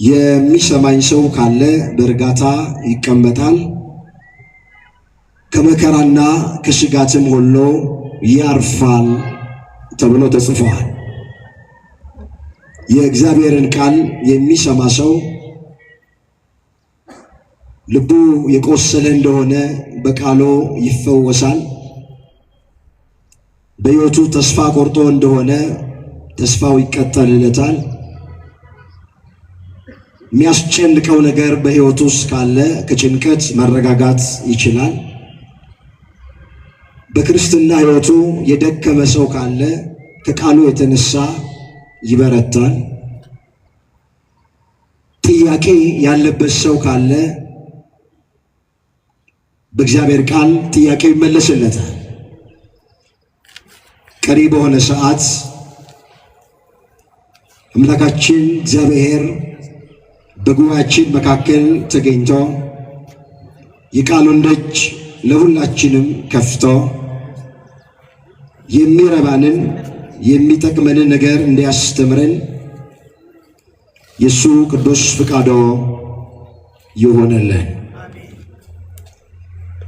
የሚሰማኝ ሰው ካለ በእርጋታ ይቀመጣል፣ ከመከራና ከስጋትም ሁሉ ያርፋል ተብሎ ተጽፏል። የእግዚአብሔርን ቃል የሚሰማ ሰው ልቡ የቆሰለ እንደሆነ በቃሉ ይፈወሳል። በሕይወቱ ተስፋ ቆርጦ እንደሆነ ተስፋው ይቀጠልለታል። የሚያስጨንቀው ነገር በሕይወቱ ውስጥ ካለ ከጭንቀት መረጋጋት ይችላል። በክርስትና ሕይወቱ የደከመ ሰው ካለ ከቃሉ የተነሳ ይበረታል። ጥያቄ ያለበት ሰው ካለ በእግዚአብሔር ቃል ጥያቄው ይመለስለታል። ቀሪ በሆነ ሰዓት አምላካችን እግዚአብሔር በጉባኤያችን መካከል ተገኝቶ የቃሉን ደጅ ለሁላችንም ከፍቶ የሚረባንን የሚጠቅመንን ነገር እንዲያስተምረን የሱ ቅዱስ ፍቃዶ ይሆነልን።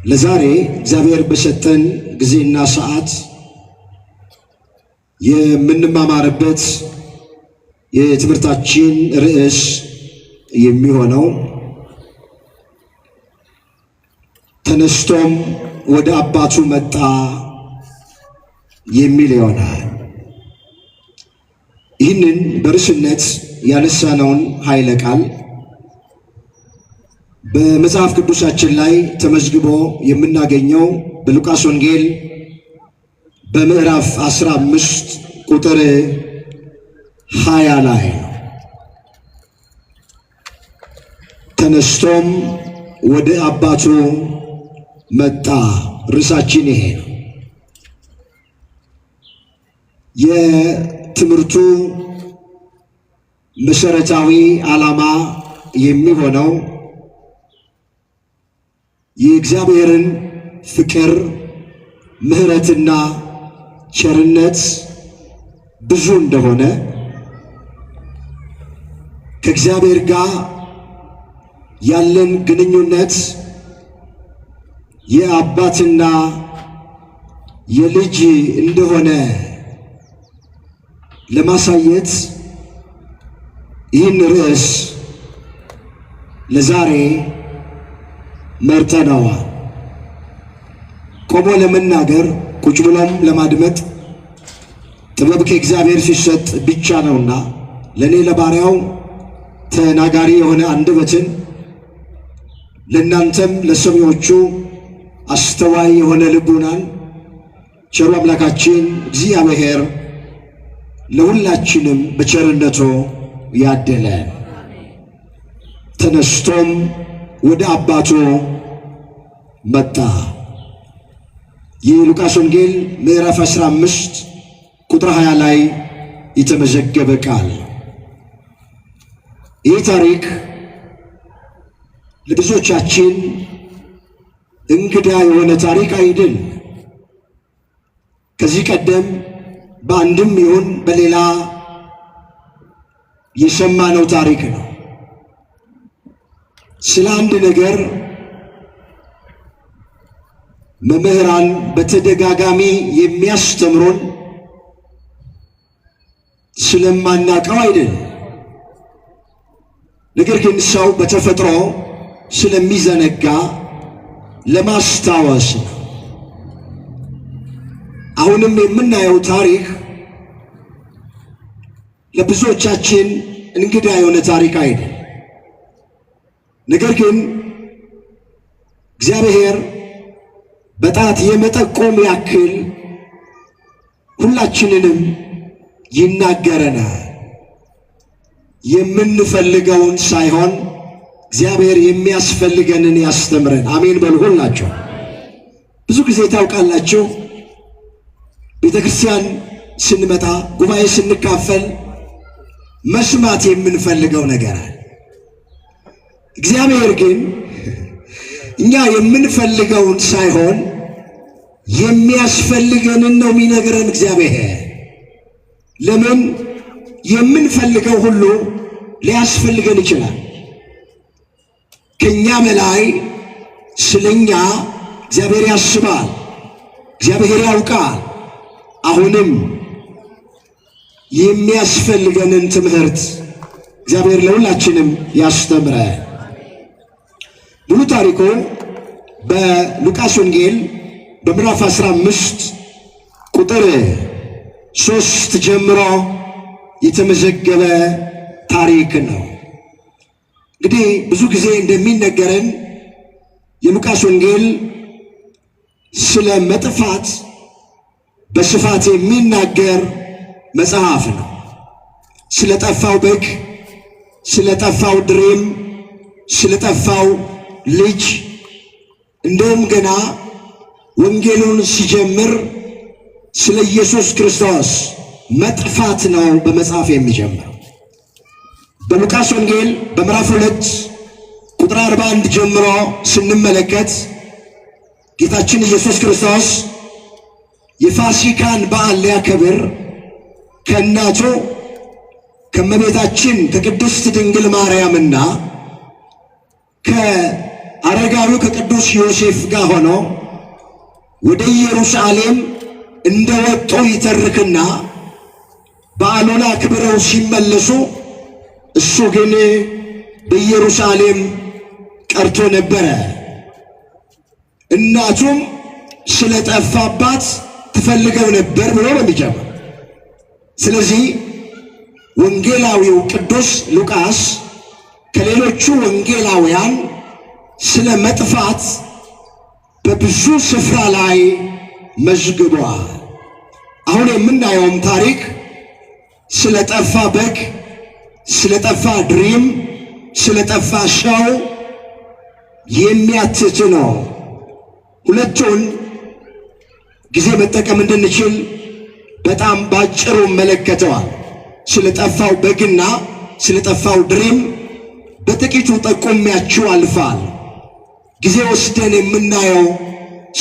ለዛሬ እግዚአብሔር በሰጠን ጊዜና ሰዓት የምንማማርበት የትምህርታችን ርዕስ የሚሆነው ተነስቶም ወደ አባቱ መጣ የሚል ይሆናል። ይህንን በርዕስነት ያነሳነውን ኃይለ ቃል በመጽሐፍ ቅዱሳችን ላይ ተመዝግቦ የምናገኘው በሉቃስ ወንጌል በምዕራፍ 15 ቁጥር 20 ላይ ነው። ተነስቶም ወደ አባቱ መጣ። ርዕሳችን ይሄ ነው። የትምህርቱ መሰረታዊ ዓላማ የሚሆነው የእግዚአብሔርን ፍቅር፣ ምሕረትና ቸርነት ብዙ እንደሆነ ከእግዚአብሔር ጋር ያለን ግንኙነት የአባትና የልጅ እንደሆነ ለማሳየት ይህን ርዕስ ለዛሬ መርጠነዋል። ቆሞ ለመናገር ቁጭ ብሎም ለማድመጥ ጥበብ ከእግዚአብሔር ሲሰጥ ብቻ ነውና ለኔ ለባሪያው ተናጋሪ የሆነ አንደበትን ለእናንተም ለሰሚዎቹ አስተዋይ የሆነ ልቡናን ቸሩ አምላካችን እግዚአብሔር ለሁላችንም በቸርነቱ ያደለን። ተነስቶም ወደ አባቱ መጣ። የሉቃስ ወንጌል ምዕራፍ 15 ቁጥር 20 ላይ የተመዘገበ ቃል። ይህ ታሪክ ለብዙዎቻችን እንግዳ የሆነ ታሪክ አይደል። ከዚህ ቀደም በአንድም ይሁን በሌላ የሰማነው ታሪክ ነው። ስለ አንድ ነገር መምህራን በተደጋጋሚ የሚያስተምሩን ስለማናውቀው አይደል። ነገር ግን ሰው በተፈጥሮ ስለሚዘነጋ ለማስታወስ ነው። አሁንም የምናየው ታሪክ ለብዙዎቻችን እንግዳ የሆነ ታሪክ አይደል። ነገር ግን እግዚአብሔር በጣት የመጠቆም ያክል ሁላችንንም ይናገረናል። የምንፈልገውን ሳይሆን እግዚአብሔር የሚያስፈልገንን ያስተምረን። አሜን በሉ ሁላችሁ። ብዙ ጊዜ ታውቃላችሁ፣ ቤተክርስቲያን ስንመጣ ጉባኤ ስንካፈል መስማት የምንፈልገው ነገር አለ። እግዚአብሔር ግን እኛ የምንፈልገውን ሳይሆን የሚያስፈልገንን ነው የሚነግረን እግዚአብሔር። ለምን? የምንፈልገው ሁሉ ሊያስፈልገን ይችላል። ከኛ በላይ ስለኛ እግዚአብሔር ያስባል፣ እግዚአብሔር ያውቃል። አሁንም የሚያስፈልገንን ትምህርት እግዚአብሔር ለሁላችንም ያስተምረን። ሙሉ ታሪኩ በሉቃስ ወንጌል በምዕራፍ 15 ቁጥር 3 ጀምሮ የተመዘገበ ታሪክ ነው። እንግዲህ ብዙ ጊዜ እንደሚነገረን የሉቃስ ወንጌል ስለ መጥፋት በስፋት የሚናገር መጽሐፍ ነው። ስለ ጠፋው በግ፣ ስለ ጠፋው ድሪም፣ ስለ ጠፋው ልጅ እንደውም ገና ወንጌሉን ሲጀምር ስለ ኢየሱስ ክርስቶስ መጥፋት ነው በመጽሐፍ የሚጀምረው። በሉቃስ ወንጌል በምዕራፍ 2 ቁጥር 41 ጀምሮ ስንመለከት ጌታችን ኢየሱስ ክርስቶስ የፋሲካን በዓል ሊያከብር ከእናቱ ከእመቤታችን ከቅድስት ድንግል ማርያምና ከአረጋዊው ከቅዱስ ዮሴፍ ጋር ሆኖ ወደ ኢየሩሳሌም እንደወጡ ይተርክና በዓሉን አክብረው ሲመለሱ እሱ ግን በኢየሩሳሌም ቀርቶ ነበረ። እናቱም ስለጠፋባት ትፈልገው ነበር ብሎ ነው የሚጀምረው። ስለዚህ ወንጌላዊው ቅዱስ ሉቃስ ከሌሎቹ ወንጌላውያን ስለ መጥፋት በብዙ ስፍራ ላይ መዝግቧል። አሁን የምናየውም ታሪክ ስለ ጠፋ በግ፣ ስለ ጠፋ ድሪም፣ ስለ ጠፋ ሰው የሚያትት ነው። ሁለቱን ጊዜ መጠቀም እንድንችል በጣም ባጭሩ መለከተዋል። ስለ ጠፋው በግና ስለ ጠፋው ድሪም በጥቂቱ ጠቁሜያችሁ አልፋል። ጊዜ ወስደን የምናየው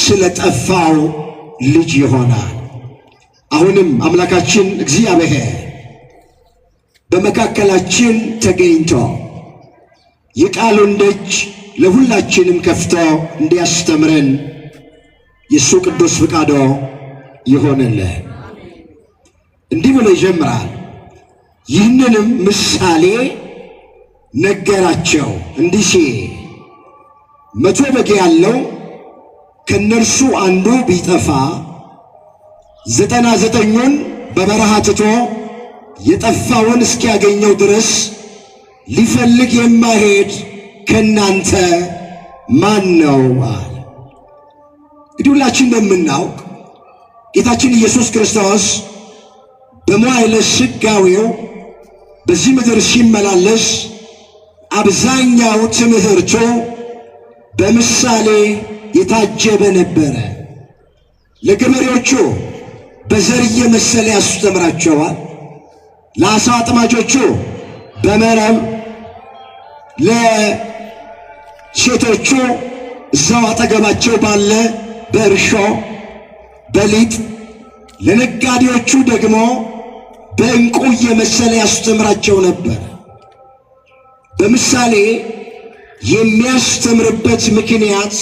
ስለ ጠፋው ልጅ ይሆናል። አሁንም አምላካችን እግዚአብሔር በመካከላችን ተገኝቶ የቃሉን ደጅ ለሁላችንም ከፍቶ እንዲያስተምረን የእሱ ቅዱስ ፍቃዶ ይሆንልን። እንዲህ ብሎ ይጀምራል። ይህንንም ምሳሌ ነገራቸው እንዲህ ሲል 100 በግ ያለው ከነርሱ አንዱ ቢጠፋ 99ኙን በበረሃ ትቶ የጠፋውን እስኪያገኘው ድረስ ሊፈልግ የማይሄድ ከናንተ ማን ነው አለ። እንግዲህ ሁላችን እንደምናውቅ ጌታችን ኢየሱስ ክርስቶስ በመዋዕለ ሥጋዌው በዚህ ምድር ሲመላለስ አብዛኛው ትምህርቱ በምሳሌ የታጀበ ነበረ። ለገበሬዎቹ በዘር እየመሰለ ያስተምራቸዋል። ለአሳ አጥማጆቹ በመረብ፣ ለሴቶቹ እዛው አጠገባቸው ባለ በእርሾ በሊጥ፣ ለነጋዴዎቹ ደግሞ በዕንቁ እየመሰለ ያስተምራቸው ነበር። በምሳሌ የሚያስተምርበት ምክንያት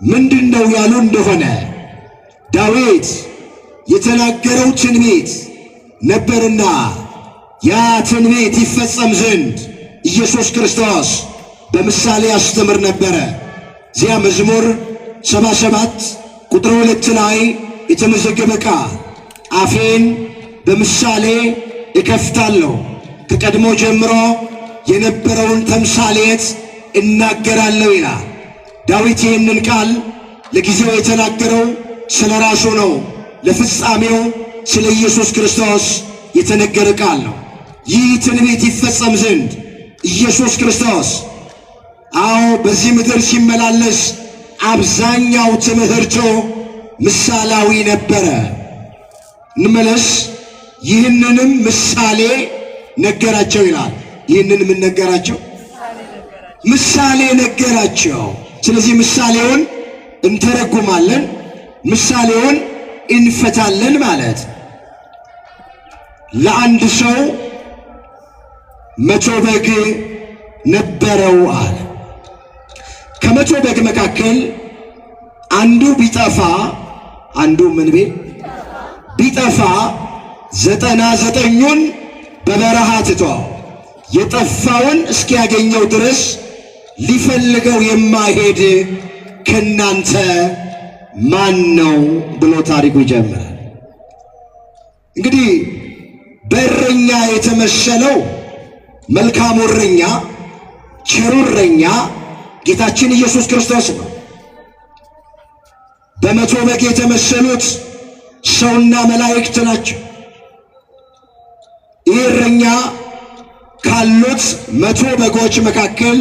ምንድነው ያሉ እንደሆነ ዳዊት የተናገረው ትንቢት ነበርና ያ ትንቢት ይፈጸም ዘንድ ኢየሱስ ክርስቶስ በምሳሌ ያስተምር ነበረ። እዚያ መዝሙር 77 ቁጥር 2 ላይ የተመዘገበ ቃል አፌን በምሳሌ እከፍታለሁ፣ ከቀድሞ ጀምሮ የነበረውን ተምሳሌት እናገራለሁ ይላል ዳዊት። ይህንን ቃል ለጊዜው የተናገረው ስለ ራሱ ነው። ለፍጻሜው ስለ ኢየሱስ ክርስቶስ የተነገረ ቃል ነው። ይህ ትንቢት ይፈጸም ዘንድ ኢየሱስ ክርስቶስ በዚህ ምድር ሲመላለስ አብዛኛው ትምህርቱ ምሳሌያዊ ነበረ። እንመለስ። ይህንንም ምሳሌ ነገራቸው ይላል። ይህንን ምን ነገራቸው? ምሳሌ ነገራቸው። ስለዚህ ምሳሌውን እንተረጉማለን፣ ምሳሌውን እንፈታለን ማለት ለአንድ ሰው 100 በግ ነበረው አለ። ከ100 በግ መካከል አንዱ ቢጠፋ አንዱ ምን ቢጠፋ 99ኙን በበረሃ ትቶ የጠፋውን እስኪያገኘው ድረስ ሊፈልገው የማይሄድ ከናንተ ማን ነው ብሎ ታሪኩ ይጀምራል። እንግዲህ በእረኛ የተመሰለው መልካሙ እረኛ ቸሩ እረኛ ጌታችን ኢየሱስ ክርስቶስ ነው። በ100 በግ የተመሰሉት ሰውና መላእክት ናቸው። ይህ እረኛ ካሉት 100 በጎች መካከል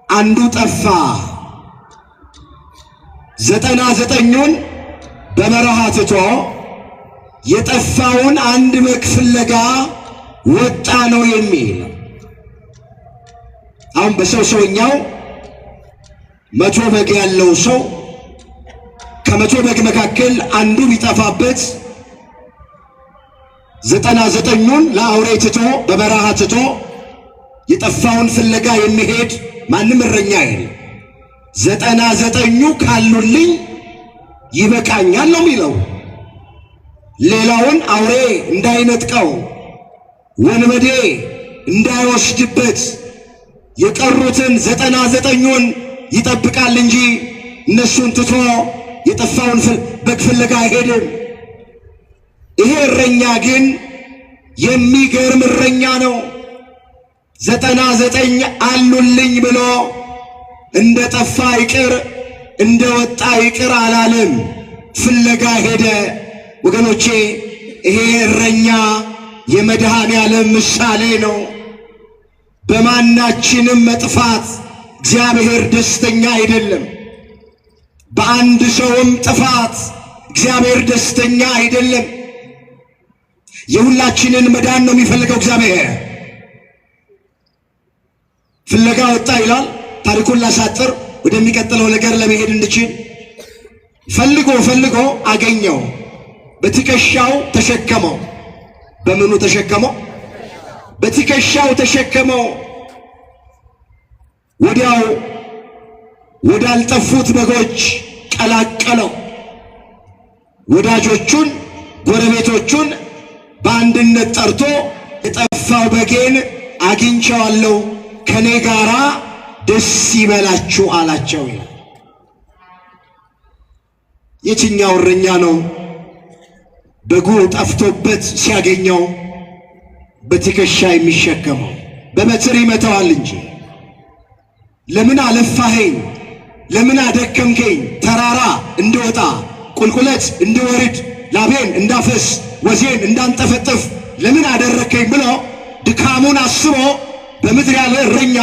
አንዱ ጠፋ። 99ኙን በበረሃ ትቶ የጠፋውን አንድ በግ ፍለጋ ወጣ ነው የሚል። አሁን በሰውኛው 100 በግ ያለው ሰው ከ100 በግ መካከል አንዱ ቢጠፋበት 99ኙን ለአውሬ ትቶ በበረሃ ትቶ የጠፋውን ፍለጋ የሚሄድ ማንም እረኛ የለም። 99ኙ ካሉልኝ ይበቃኛል ነው የሚለው። ሌላውን አውሬ እንዳይነጥቀው ወንበዴ እንዳይወስድበት የቀሩትን 99ኙን ይጠብቃል እንጂ እነሱን ትቶ የጠፋውን በግ ፍለጋ አይሄድም። ይሄ እረኛ ግን የሚገርም እረኛ ነው። 99 አሉልኝ ብሎ እንደ ጠፋ ይቅር እንደ ወጣ ይቅር አላለም፣ ፍለጋ ሄደ። ወገኖቼ ይሄ እረኛ የመድኃኔዓለም ምሳሌ ነው። በማናችንም መጥፋት እግዚአብሔር ደስተኛ አይደለም። በአንድ ሰውም ጥፋት እግዚአብሔር ደስተኛ አይደለም። የሁላችንን መዳን ነው የሚፈልገው እግዚአብሔር። ፍለጋ ወጣ ይላል። ታሪኩን ላሳጥር ወደሚቀጥለው ነገር ለመሄድ እንድችል ፈልጎ አገኘው። በትከሻው ተሸከመው። በምኑ ተሸከመው? በትከሻው ተሸከመው። ወዲያው ወዳልጠፉት በጎች ቀላቀለው። ወዳጆቹን ጎረቤቶቹን በአንድነት ጠርቶ የጠፋው በጌን አግኝቼዋለሁ፣ ከኔ ጋራ ደስ ይበላችሁ አላቸው ይላል። የትኛው እረኛ ነው በጉ ጠፍቶበት ሲያገኘው በትከሻ የሚሸከመው? በበትር ይመታዋል እንጂ ለምን አለፋኸኝ፣ ለምን አደከምከኝ፣ ተራራ እንድወጣ ቁልቁለት እንድወርድ ላቤን እንዳፈስ ወዜን እንዳንጠፈጥፍ ለምን አደረከኝ ብሎ ድካሙን አስቦ በምድር ያለ እረኛ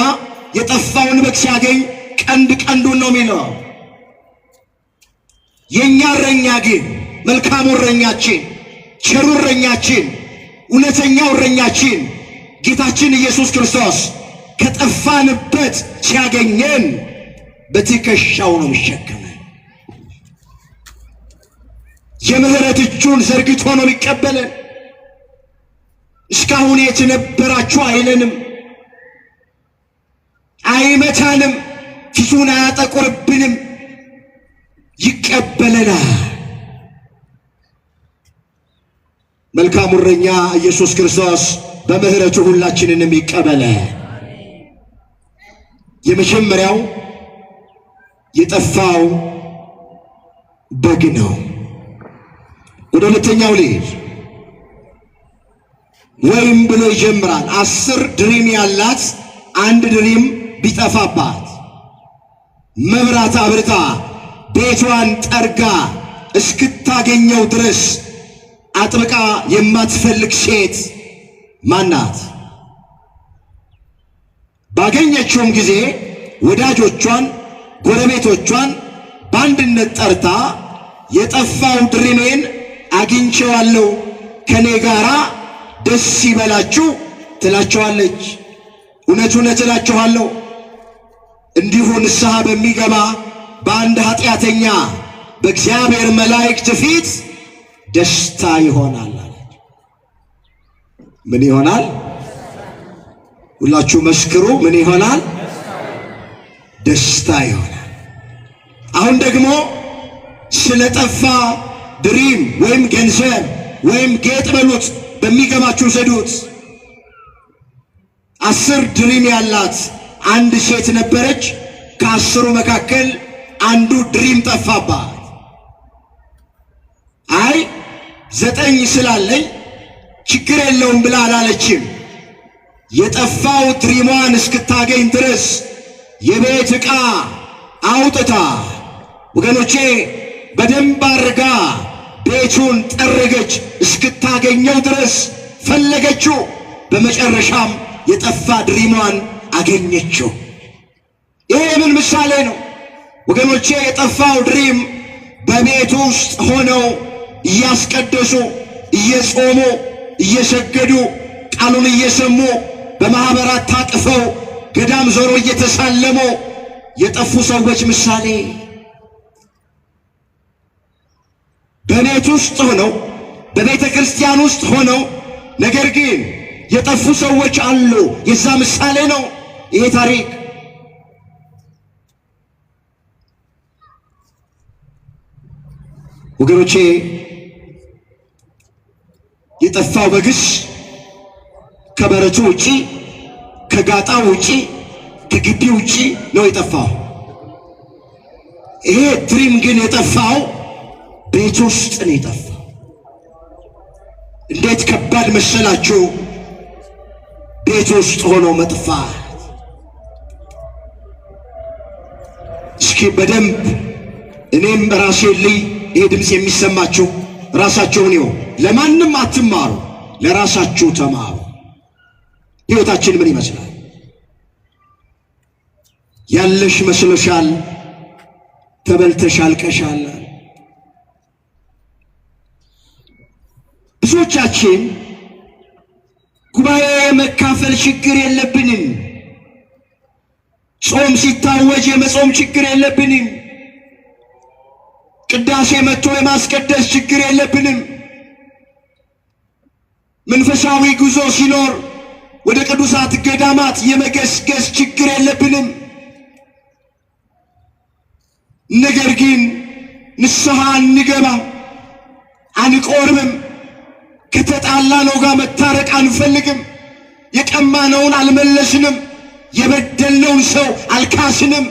የጠፋውን በግ ሲያገኝ ቀንድ ቀንዱን ነው የሚለው። የኛ እረኛ ግን መልካሙ እረኛችን፣ ቸሩ እረኛችን፣ እውነተኛው እረኛችን ጌታችን ኢየሱስ ክርስቶስ ከጠፋንበት ሲያገኘን በትከሻው ነው የሚሸከመን። የምህረት እጁን ዘርግቶ ነው የሚቀበለን። እስካሁን የት ነበራችሁ አይለንም፣ አይመታንም፣ ፊቱን አያጠቁርብንም፣ ይቀበለናል። መልካሙ እረኛ ኢየሱስ ክርስቶስ በምህረቱ ሁላችንንም ይቀበለ። የመጀመሪያው የጠፋው በግ ነው። ወደ ሁለተኛው ልጅ ወይም ብሎ ይጀምራል። 10 ድሪም ያላት አንድ ድሪም ቢጠፋባት መብራት አብርታ ቤቷን ጠርጋ እስክታገኘው ድረስ አጥብቃ የማትፈልግ ሴት ማናት? ባገኘችውም ጊዜ ወዳጆቿን ጎረቤቶቿን በአንድነት ጠርታ የጠፋው ድሪሜን አግኝቼዋለሁ፣ ከኔ ጋራ ደስ ይበላችሁ ትላቸዋለች። እውነት እውነት እላችኋለሁ እንዲሁ ንስሐ በሚገባ በአንድ ኃጢአተኛ በእግዚአብሔር መላእክት ፊት ደስታ ይሆናል አለች። ምን ይሆናል? ሁላችሁ መስክሩ። ምን ይሆናል? ደስታ ይሆናል። አሁን ደግሞ ስለጠፋ ድሪም ወይም ገንዘብ ወይም ጌጥ በሉት፣ በሚገባችሁ ሰዱት። 10 ድሪም ያላት አንድ ሴት ነበረች። ከ10ሩ መካከል አንዱ ድሪም ጠፋባት። አይ 9 ስላለኝ ችግር የለውም ብላ አላለችም። የጠፋው ድሪሟን እስክታገኝ ድረስ የቤት ዕቃ አውጥታ ወገኖቼ በደንብ አርጋ ቤቱን ጠረገች። እስክታገኘው ድረስ ፈለገችው። በመጨረሻም የጠፋ ድሪሟን አገኘችው። ይሄ ምን ምሳሌ ነው ወገኖቼ? የጠፋው ድሪም በቤቱ ውስጥ ሆነው እያስቀደሱ እየጾሙ እየሰገዱ ቃሉን እየሰሙ በማኅበራት ታቅፈው ገዳም ዞሮ እየተሳለሙ የጠፉ ሰዎች ምሳሌ። በቤት ውስጥ ሆነው በቤተ ክርስቲያን ውስጥ ሆነው ነገር ግን የጠፉ ሰዎች አሉ። የዛ ምሳሌ ነው ይሄ ታሪክ። ወገኖቼ የጠፋው በግስ ከበረቱ ውጪ ከጋጣው ውጪ ከግቢ ውጪ ነው የጠፋው። ይሄ ድሪም ግን የጠፋው ቤት ውስጥ ነው የጠፋው። እንዴት ከባድ መሰላችሁ! ቤት ውስጥ ሆኖ መጥፋት። እስኪ በደንብ እኔም ራሴ ልይ። ይሄ ድምፅ የሚሰማችሁ ራሳችሁን ይው። ለማንም አትማሩ፣ ለራሳችሁ ተማሩ። ሕይወታችን ምን ይመስላል? ያለሽ መስሎሻል? ተበልተሽ አልቀሻል። ብዙዎቻችን ጉባኤ መካፈል ችግር የለብንም። ጾም ሲታወጅ የመጾም ችግር የለብንም። ቅዳሴ መጥቶ የማስቀደስ ችግር የለብንም። መንፈሳዊ ጉዞ ሲኖር ወደ ቅዱሳት ገዳማት የመገስገስ ችግር የለብንም። ነገር ግን ንስሐ አንገባ፣ አንቆርብም። ከተጣላነው ጋር መታረቅ አንፈልግም። የቀማነውን አልመለስንም። የበደልነውን ሰው አልካስንም።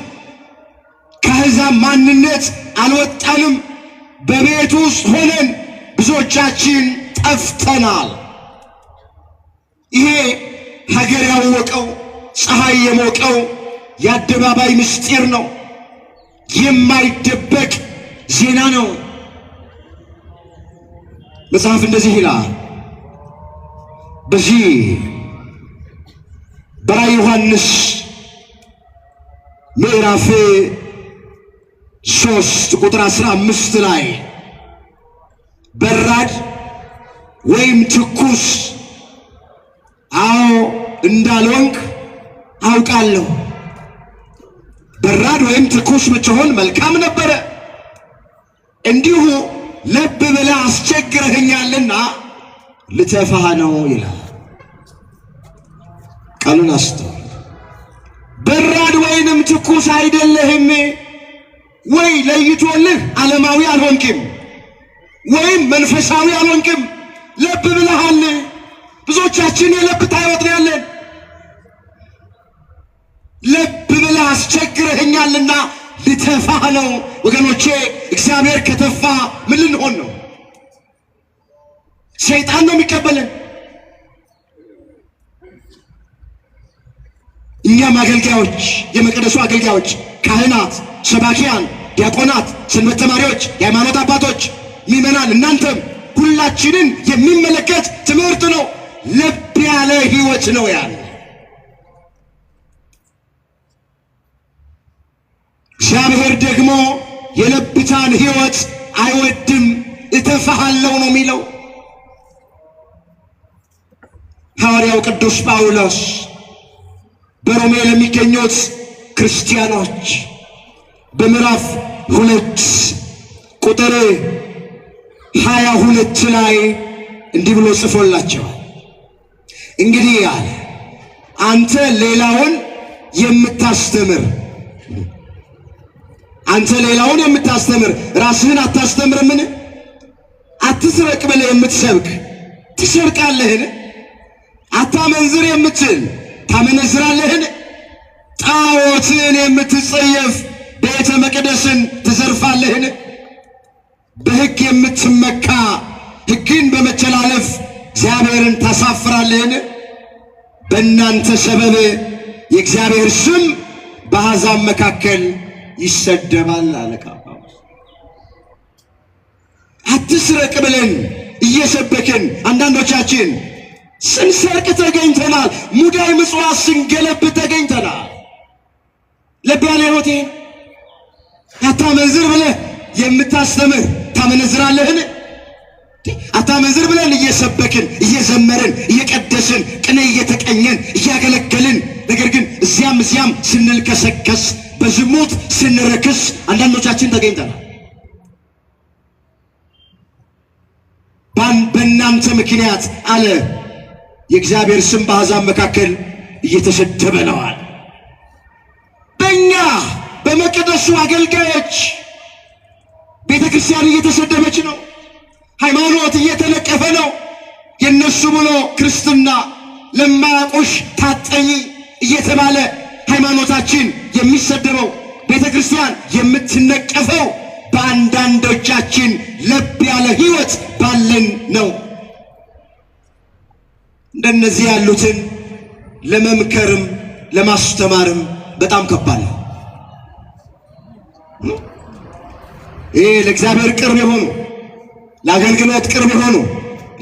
ከአሕዛብ ማንነት አልወጣንም። በቤት ውስጥ ሆነን ብዙዎቻችን ጠፍተናል። ይሄ ሀገር ያወቀው ፀሐይ የሞቀው የአደባባይ ምስጢር ነው። የማይደበቅ ዜና ነው። መጽሐፍ እንደዚህ ይላል። በዚህ በራዕየ ዮሐንስ ምዕራፍ 3 ቁጥር 15 ላይ በራድ ወይም ትኩስ እንዳልሆንክ አውቃለሁ። በራድ ወይም ትኩስ ብትሆን መልካም ነበረ። እንዲሁ ለብ ብለህ አስቸግረኸኛልና ልተፋህ ነው ይላል። ቃሉን አስተውል። በራድ ወይንም ትኩስ አይደለህም። ወይ ለይቶልህ ዓለማዊ አልሆንክም ወይም መንፈሳዊ አልሆንክም። ለብ ብለሃል። ብዙዎቻችን የለብታ ሕይወት ነው ያለን። ለብ ብለህ አስቸግረኸኛልና ልተፋህ ነው። ወገኖቼ እግዚአብሔር ከተፋ ምን ልንሆን ነው? ሰይጣን ነው የሚቀበልን። እኛም አገልጋዮች፣ የመቅደሱ አገልጋዮች፣ ካህናት፣ ሰባኪያን፣ ዲያቆናት፣ ሰንበት ተማሪዎች፣ የሃይማኖት አባቶች፣ ምዕመናን፣ እናንተም ሁላችንን የሚመለከት ትምህርት ነው። ለብ ያለ ሕይወት ነው ያለ። እግዚአብሔር ደግሞ የለብታን ሕይወት አይወድም። እተፋሃለሁ ነው የሚለው። ሐዋርያው ቅዱስ ጳውሎስ በሮሜ ለሚገኙት ክርስቲያኖች በምዕራፍ 2 ቁጥር 22 ላይ እንዲህ ብሎ ጽፎላቸዋል። እንግዲህ ያለ አንተ ሌላውን የምታስተምር ራስህን አታስተምርምን? አትስረቅ ብለህ የምትሰብክ ትሰርቃለህን? አታመንዝር የምትል ታመነዝራለህን? ጣዖትን የምትጸየፍ ቤተ መቅደስን ትዘርፋለህን? በሕግ የምትመካ ሕግን በመተላለፍ እግዚአብሔርን ታሳፍራለህን? በእናንተ ሰበብ የእግዚአብሔር ስም በአሕዛብ መካከል ይሰደባል አለ ጳውሎስ። አትስረቅ ብለን እየሰበክን አንዳንዶቻችን ስንሰርቅ ተገኝተናል። ሙዳይ ምጽዋት ስንገለብ ተገኝተናል። ልብ ያለ ሕይወቴ አታመንዝር ብለህ የምታስተምር ታመነዝራለህን? አታመንዝር ብለን እየሰበክን እየዘመርን እየቀደስን ቅኔ እየተቀኘን እያገለገልን ነገር ግን እዚያም ስንልከሰከስ በዝሙት ስንረክስ አንዳንዶቻችን ተገኝተናል። በእናንተ ምክንያት አለ የእግዚአብሔር ስም በአሕዛብ መካከል እየተሰደበ ነዋል። በእኛ በመቅደሱ አገልጋዮች ቤተ ክርስቲያን እየተሰደበች ነው። ሃይማኖት እየተነቀፈ ነው። የነሱ ብሎ ክርስትና ለማያውቁሽ ታጠኚ እየተባለ ሃይማኖታችን የሚሰደበው ቤተ ክርስቲያን የምትነቀፈው በአንዳንዶቻችን ለብ ያለ ሕይወት ባለን ነው። እንደነዚህ ያሉትን ለመምከርም ለማስተማርም በጣም ከባድ ነው። ይሄ ለእግዚአብሔር ቅርብ የሆኑ ለአገልግሎት ቅርብ የሆኑ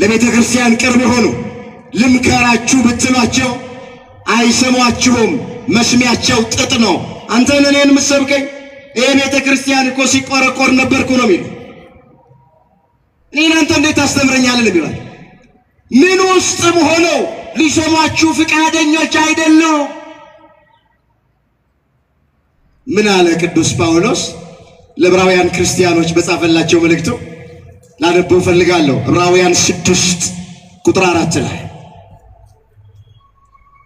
ለቤተ ክርስቲያን ቅርብ የሆኑ ልምከራችሁ ብትሏቸው አይሰሟችሁም። መስሚያቸው ጥጥ ነው። አንተ ለኔን የምትሰብከኝ ይሄ ቤተ ክርስቲያን እኮ ሲቆረቆር ነበርኩ ነው የሚሉ። እኔን አንተ እንዴት ታስተምረኛለህ የሚሉ ምን ውስጥም ሆነው ሊሰሟችሁ ፍቃደኞች አይደሉም። ምን አለ ቅዱስ ጳውሎስ ለዕብራውያን ክርስቲያኖች በጻፈላቸው መልእክቱ ላነበው ፈልጋለሁ። ዕብራውያን 6 ቁጥር 4 ላይ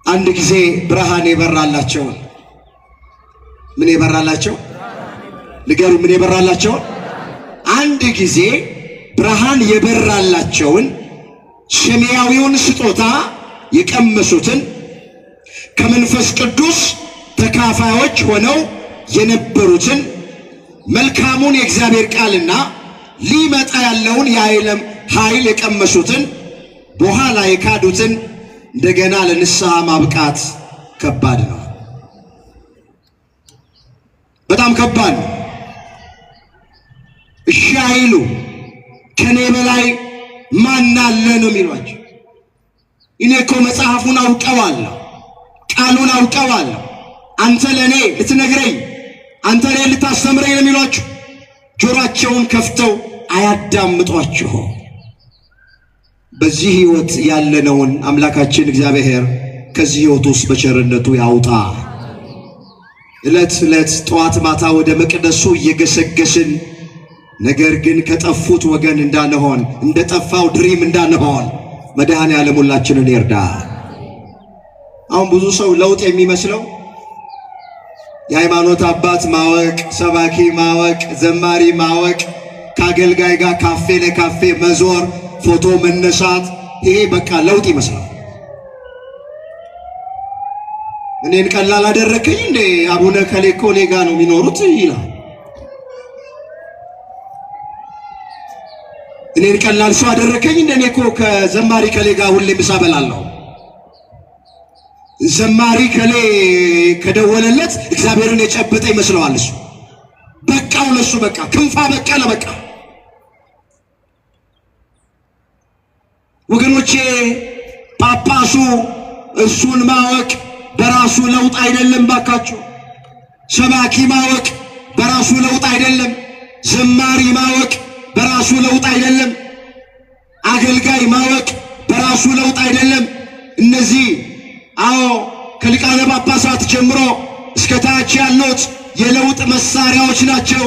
አንድ ጊዜ ብርሃን የበራላቸው ምን የበራላቸው ንገሩ፣ ምን የበራላቸው? አንድ ጊዜ ብርሃን የበራላቸውን ሰማያዊውን ስጦታ የቀመሱትን ከመንፈስ ቅዱስ ተካፋዮች ሆነው የነበሩትን መልካሙን የእግዚአብሔር ቃልና ሊመጣ ያለውን የዓለም ኃይል የቀመሱትን በኋላ የካዱትን እንደገና ለንስሐ ማብቃት ከባድ ነው። በጣም ከባድ ነው። እሺ አይሉ ከኔ በላይ ማን አለ ነው የሚሏቸው። እኔ እኮ መጽሐፉን አውቀዋለሁ፣ ቃሉን አውቀዋለሁ፣ አንተ ለኔ ልትነግረኝ፣ አንተ ለኔ ልታስተምረኝ ነው የሚሏቸው። ጆሮአቸውን ከፍተው አያዳምጧችሁ። በዚህ ሕይወት ያለነውን አምላካችን እግዚአብሔር ከዚህ ሕይወት ውስጥ በቸርነቱ ያውጣ። ዕለት ዕለት ጠዋት ማታ ወደ መቅደሱ እየገሰገስን ነገር ግን ከጠፉት ወገን እንዳንሆን እንደ ጠፋው ድሪም እንዳንሆን መድኃኔዓለም ሁላችንን ይርዳ። አሁን ብዙ ሰው ለውጥ የሚመስለው የሃይማኖት አባት ማወቅ፣ ሰባኪ ማወቅ፣ ዘማሪ ማወቅ፣ ከአገልጋይ ጋር ካፌ ለካፌ መዞር፣ ፎቶ መነሳት፣ ይሄ በቃ ለውጥ ይመስላል። እኔን ቀላል አደረከኝ እንዴ አቡነ ከሌ እኮ እኔ ጋ ነው የሚኖሩት ይላል። እኔን ቀላል ሰው አደረከኝ እንደ እኔ እኮ ከዘማሪ ከሌ ጋር ሁሌ ምሳ በላለሁ። ዘማሪ ከሌ ከደወለለት እግዚአብሔርን የጨበጠ ይመስለዋል። እሱ በቃው፣ ለሱ በቃ ክንፋ በቀለ በቃ። ወገኖቼ ጳጳሱ እሱን ማወቅ በራሱ ለውጥ አይደለም። ባካችሁ ሰባኪ ማወቅ በራሱ ለውጥ አይደለም። ዘማሪ ማወቅ በራሱ ለውጥ አይደለም። አገልጋይ ማወቅ በራሱ ለውጥ አይደለም። እነዚህ ከሊቃነ ጳጳሳት ጀምሮ እስከ ታች ያሉት የለውጥ መሳሪያዎች ናቸው።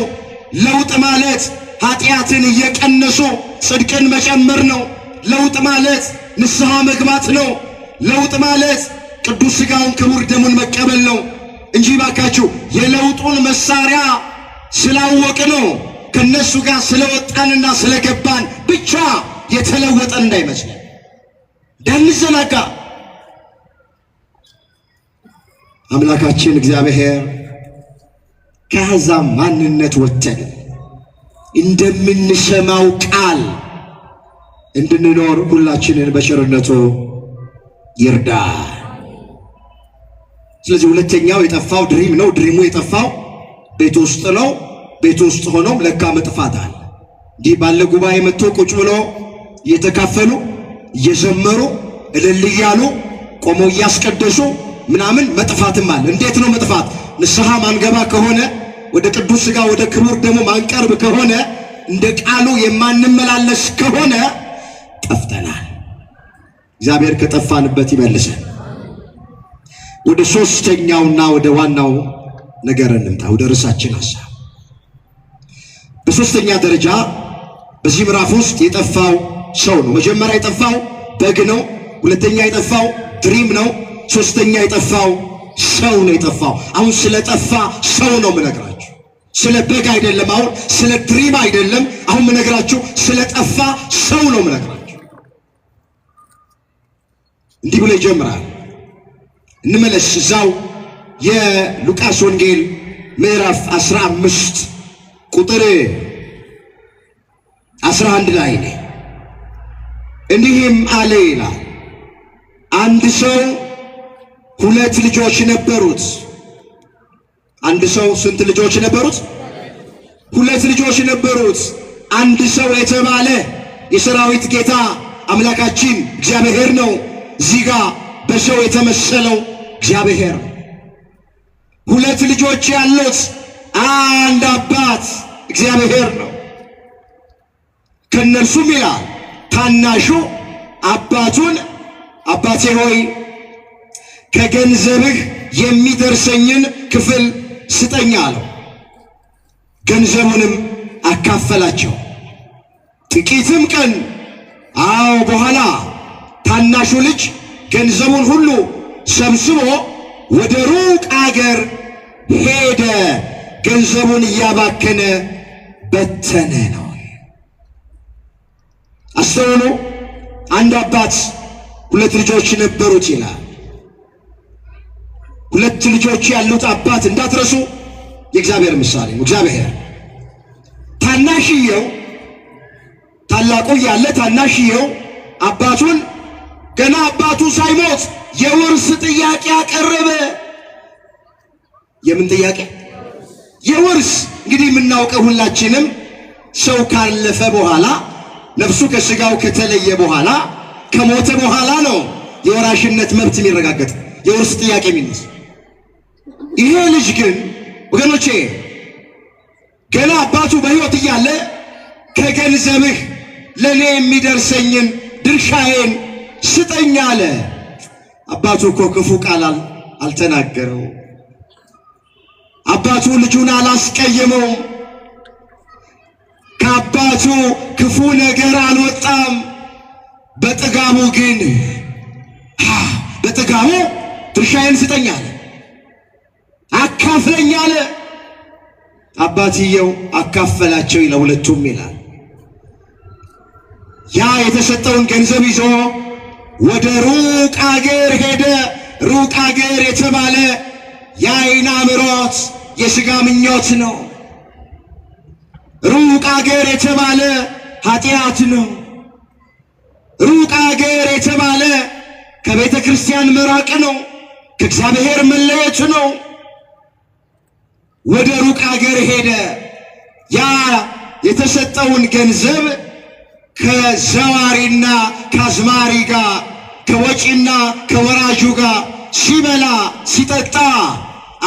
ለውጥ ማለት ኃጢአትን እየቀነሱ ጽድቅን መጨመር ነው። ለውጥ ማለት ንስሐ መግባት ነው። ለውጥ ማለት ቅዱስ ሥጋውን ክቡር ደሙን መቀበል ነው እንጂ ባካችሁ የለውጡን መሳሪያ ስላወቅ ነው ከነሱ ጋር ስለወጣንና ስለገባን ብቻ የተለወጠን እንዳይመስለን እንዳንዘናጋ። አምላካችን እግዚአብሔር ከአሕዛብ ማንነት ወጥተን እንደምንሰማው ቃል እንድንኖር ሁላችንን በቸርነቱ ይርዳ። ስለዚህ ሁለተኛው የጠፋው ድሪም ነው። ድሪሙ የጠፋው ቤት ውስጥ ነው። ቤት ውስጥ ሆኖም ለካ መጥፋት አለ። እንዲህ ባለ ጉባኤ መጥቶ ቁጭ ብሎ እየተካፈሉ እየዘመሩ እልል እያሉ ቆመው እያስቀደሱ ምናምን መጥፋትም አለ። እንዴት ነው መጥፋት? ንስሐ ማንገባ ከሆነ ወደ ቅዱስ ሥጋ ወደ ክቡር ደሙ ማንቀርብ ከሆነ እንደ ቃሉ የማንመላለስ ከሆነ ጠፍተናል። እግዚአብሔር ከጠፋንበት ይመልሰን። ወደ ሶስተኛውና ወደ ዋናው ነገር እንምጣ፣ ወደ ርዕሳችን ሐሳብ። በሶስተኛ ደረጃ በዚህ ምዕራፍ ውስጥ የጠፋው ሰው ነው። መጀመሪያ የጠፋው በግ ነው። ሁለተኛ የጠፋው ድሪም ነው። ሶስተኛ የጠፋው ሰው ነው የጠፋው። አሁን ስለ ጠፋ ሰው ነው የምነግራችሁ፣ ስለ በግ አይደለም። አሁን ስለ ድሪም አይደለም። አሁን የምነግራችሁ ስለ ጠፋ ሰው ነው የምነግራችሁ። እንዲህ ብሎ ይጀምራል። እንመለስ እዛው የሉቃስ ወንጌል ምዕራፍ 15 ቁጥር 11 ላይ ነው። እንዲህም አለ ይላል፣ አንድ ሰው ሁለት ልጆች ነበሩት። አንድ ሰው ስንት ልጆች ነበሩት? ሁለት ልጆች ነበሩት። አንድ ሰው የተባለ የሰራዊት ጌታ አምላካችን እግዚአብሔር ነው። እዚህ ጋር በሰው የተመሰለው እግዚአብሔር። ሁለት ልጆች ያሉት አንድ አባት እግዚአብሔር ነው። ከነርሱም ይላል ታናሹ አባቱን አባቴ ሆይ ከገንዘብህ የሚደርሰኝን ክፍል ስጠኝ አለው። ገንዘቡንም አካፈላቸው። ጥቂትም ቀን በኋላ ታናሹ ልጅ ገንዘቡን ሁሉ ሰብስቦ ወደ ሩቅ አገር ሄደ፣ ገንዘቡን እያባከነ በተነ ነው። አስተውሉ። አንድ አባት ሁለት ልጆች ነበሩት ይላል። ሁለት ልጆች ያሉት አባት እንዳትረሱ፣ የእግዚአብሔር ምሳሌ ነው። እግዚአብሔር ታናሽየው ታላቁ ያለ ታናሽየው አባቱን ገና አባቱ ሳይሞት የውርስ ጥያቄ አቀረበ። የምን ጥያቄ? የውርስ። እንግዲህ የምናውቀው ሁላችንም ሰው ካለፈ በኋላ ነፍሱ ከስጋው ከተለየ በኋላ ከሞተ በኋላ ነው የወራሽነት መብት የሚረጋገጥ የውርስ ጥያቄ የሚነሳ። ይሄ ልጅ ግን ወገኖቼ ገና አባቱ በሕይወት እያለ ከገንዘብህ ለኔ የሚደርሰኝን ድርሻዬን ስጠኝ አለ። አባቱ እኮ ክፉ ቃል አልተናገረው። አባቱ ልጁን አላስቀየመው። ከአባቱ ክፉ ነገር አልወጣም። በጥጋቡ ግን በጥጋቡ ድርሻዬን ስጠኝ አለ፣ አካፍለኝ አለ። አባትየው አካፈላቸው ለሁለቱም ይላል። ያ የተሰጠውን ገንዘብ ይዞ ወደ ሩቅ አገር ሄደ። ሩቅ አገር የተባለ የዓይን አምሮት የሥጋ ምኞት ነው። ሩቅ አገር የተባለ ኃጢአት ነው። ሩቅ አገር የተባለ ከቤተ ክርስቲያን መራቅ ነው። ከእግዚአብሔር መለየት ነው። ወደ ሩቅ አገር ሄደ። ያ የተሰጠውን ገንዘብ ከዘዋሪና ከአዝማሪ ጋር ከወጪና ከወራጁ ጋር ሲበላ ሲጠጣ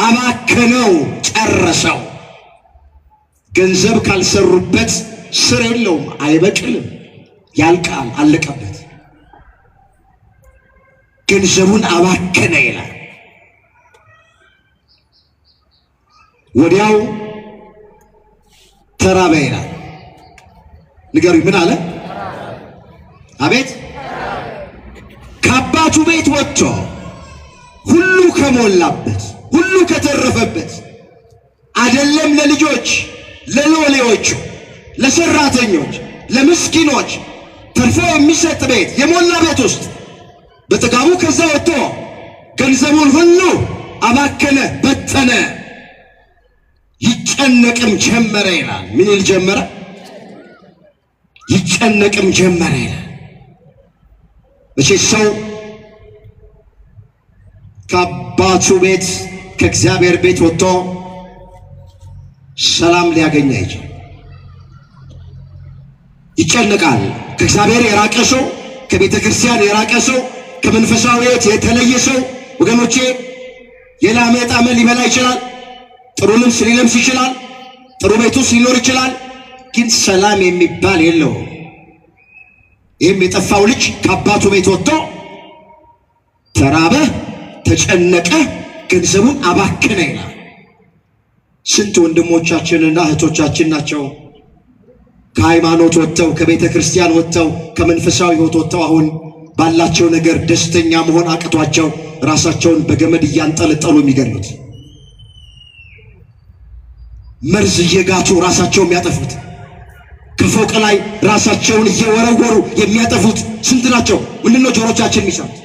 አባከነው፣ ጨረሰው። ገንዘብ ካልሰሩበት ስር የለውም፣ አይበቅልም፣ ያልቃል፣ አለቀበት። ገንዘቡን አባከነ ይላል። ወዲያው ተራበ ይላል። ንገሩኝ፣ ምን አለ? አቤት። ከአባቱ ቤት ወጥቶ ከሞላበት ሁሉ ከተረፈበት አይደለም ለልጆች ለሎሌዎቹ ለሰራተኞች ለምስኪኖች ተርፎ የሚሰጥ ቤት የሞላ ቤት ውስጥ በጥጋቡ ከዛ ወጥቶ ገንዘቡን ሁሉ አባከነ በተነ ይጨነቅም ጀመረ ይላል። ምን ይል ጀመረ? ይጨነቅም ጀመረ ይላል። መቼ ሰው ከአባቱ ቤት ከእግዚአብሔር ቤት ወጥቶ ሰላም ሊያገኝ አይችልም። ይጨነቃል። ከእግዚአብሔር የራቀ ሰው፣ ከቤተ ክርስቲያን የራቀ ሰው፣ ከመንፈሳዊ ሕይወት የተለየ ሰው ወገኖቼ የላመ ጣመ ሊበላ ይችላል። ጥሩ ልብስ ሊለብስ ይችላል። ጥሩ ቤት ውስጥ ሊኖር ይችላል። ግን ሰላም የሚባል የለውም። ይህም የጠፋው ልጅ ከአባቱ ቤት ወጥቶ ተራበ፣ ተጨነቀ፣ ገንዘቡን አባከነ ይላል። ስንት ወንድሞቻችንና እህቶቻችን ናቸው ከሃይማኖት ወጥተው ከቤተ ክርስቲያን ወጥተው ከመንፈሳዊ ሕይወት ወጥተው አሁን ባላቸው ነገር ደስተኛ መሆን አቅቷቸው ራሳቸውን በገመድ እያንጠለጠሉ የሚገሉት፣ መርዝ እየጋቱ ራሳቸውን የሚያጠፉት፣ ከፎቅ ላይ ራሳቸውን እየወረወሩ የሚያጠፉት ስንት ናቸው? ምንድነው ጆሮቻችን የሚሰሙት?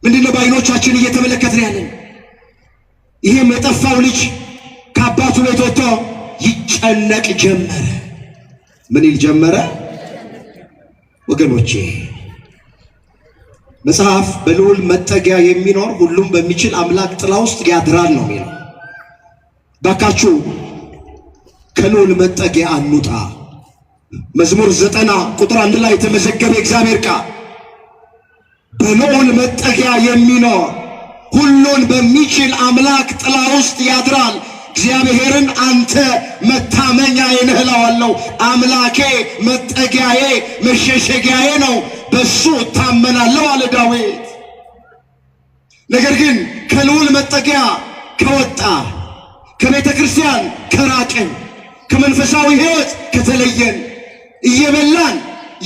ምንድነው በዓይኖቻችን እየተመለከትን ያለን? ይሄም የጠፋው ልጅ ከአባቱ ቤት ወጥቶ ይጨነቅ ጀመረ። ምን ይል ጀመረ? ወገኖቼ መጽሐፍ በልዑል መጠጊያ የሚኖር ሁሉም በሚችል አምላክ ጥላ ውስጥ ያድራል ነው የሚለው። ባካችሁ ከልዑል መጠጊያ አንውጣ። መዝሙር 90 ቁጥር 1 ላይ የተመዘገበ እግዚአብሔር ቃል በልዑል መጠጊያ የሚኖር ሁሉን በሚችል አምላክ ጥላ ውስጥ ያድራል። እግዚአብሔርን አንተ መታመኛዬ ነህ እለዋለሁ። አምላኬ መጠጊያዬ መሸሸጊያዬ ነው፣ በሱ እታመናለሁ አለ ዳዊት። ነገር ግን ከልዑል መጠጊያ ከወጣ፣ ከቤተ ክርስቲያን ከራቅን፣ ከመንፈሳዊ ሕይወት ከተለየን እየበላን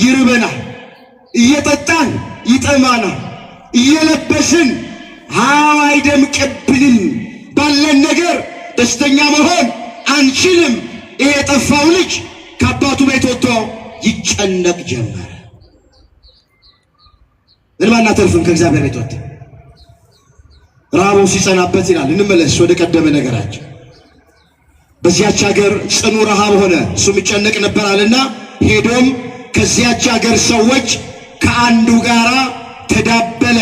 ይርበናል፣ እየጠጣን ይጠማናል፣ እየለበስን አይደምቅብንም፣ ባለን ነገር ደስተኛ መሆን አንችልም። ይሄ የጠፋው ልጅ ከአባቱ ቤት ወጥቶ ይጨነቅ ጀመረ። እንባና ተርፍም ከእግዚአብሔር ቤት ወጥቶ ረሃቡ ሲጸናበት ይላል። እንመለስ ወደ ቀደመ ነገራችን። በዚያች ሀገር ጽኑ ረሃብ ሆነ፣ እሱም ይጨነቅ ነበራልና ሄዶም ከዚያች ሀገር ሰዎች ከአንዱ ጋራ ተዳበለ።